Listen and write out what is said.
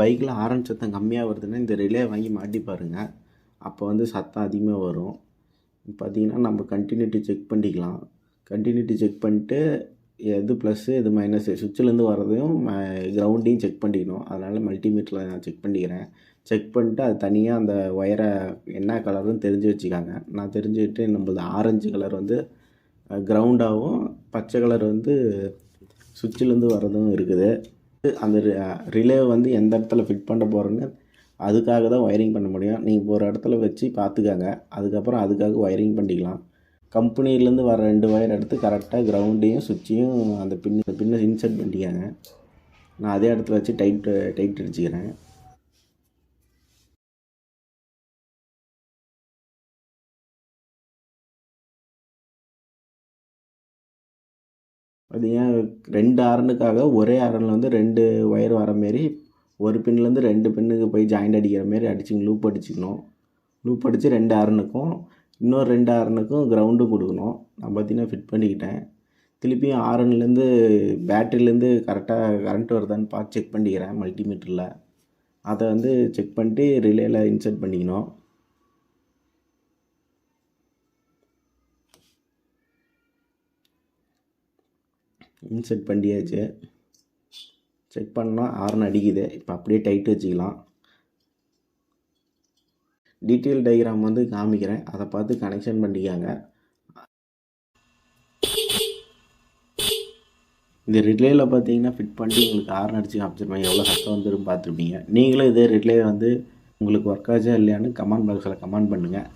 பைக்கில் ஹாரன் சத்தம் கம்மியாக வருதுன்னா இந்த ரிலே வாங்கி மாட்டி பாருங்கள். அப்போ வந்து சத்தம் அதிகமாக வரும். பார்த்திங்கன்னா நம்ம கண்டினியூட்டி செக் பண்ணிக்கலாம். கண்டினியூட்டி செக் பண்ணிட்டு எது ப்ளஸ்ஸு எது மைனஸு சுவிட்சிலேருந்து வர்றதையும் கிரவுண்டையும் செக் பண்ணிக்கணும். அதனால் மல்டிமீட்டரில் நான் செக் பண்ணிக்கிறேன். செக் பண்ணிட்டு அது தனியாக அந்த ஒயரை என்ன கலருன்னு தெரிஞ்சு வச்சுக்காங்க. நான் தெரிஞ்சுக்கிட்டு நம்மளது ஆரஞ்சு கலர் வந்து கிரவுண்டாகவும் பச்சை கலர் வந்து சுவிட்சிலேருந்து வர்றதும் இருக்குது. அந்த ரிலே வந்து எந்த இடத்துல ஃபிட் பண்ண போகிறோன்னு அதுக்காக தான் ஒயரிங் பண்ண முடியும். நீங்கள் ஒரு இடத்துல வச்சு பார்த்துக்காங்க. அதுக்கப்புறம் அதுக்காக ஒயரிங் பண்ணிக்கலாம். கம்பெனிலேருந்து வர 2 ஒயர் எடுத்து கரெக்டாக கிரவுண்டையும் சுவிட்சையும் அந்த பின்னை இன்சர்ட் பண்ணிக்காங்க. நான் அதே இடத்துல வச்சு டைட் அடிச்சுக்கிறேன். அது ஏன் 2 ஆரனுக்காக ஒரே ஆரனில் வந்து 2 ஒயர் வர மாரி ஒரு பின்லேருந்து 2 பின்னுக்கு போய் ஜாயிண்ட் அடிக்கிற மாரி லூப் அடிச்சுக்கணும். லூப் அடித்து 2 ஆரனுக்கும் இன்னொரு 2 ஆரனுக்கும் கிரவுண்டும் கொடுக்கணும். நான் பார்த்தீங்கன்னா ஃபிட் பண்ணிக்கிட்டேன். திருப்பியும் ஆரன்லேருந்து பேட்டரியிலேருந்து கரெக்டாக கரண்ட் வருதான்னு பார்த்து செக் பண்ணிக்கிறேன் மல்டிமீட்டரில். அதை வந்து செக் பண்ணிட்டு ரிலேயில் இன்சர்ட் பண்ணிக்கணும். இன்சர்ட் பண்ணியாச்சு. செக் பண்ணால் ஹாரன் அடிக்குது. இப்போ அப்படியே டைட் வச்சுக்கலாம். டீட்டெயில் டயக்ராம் வந்து காமிக்கிறேன், அதை பார்த்து கனெக்ஷன் பண்ணிக்காங்க. இந்த ரிலேயில் பார்த்தீங்கன்னா ஃபிட் பண்ணிட்டு உங்களுக்கு ஹாரன் அடிச்சு காமிச்சிருப்பேன். எவ்வளோ சத்தம் வந்துடும் பார்த்துருப்பீங்க. நீங்களும் இதே ரிலே வந்து உங்களுக்கு ஒர்க் ஆச்சா இல்லையான்னு கமெண்ட் பாக்ஸில் கமெண்ட் பண்ணுங்கள்.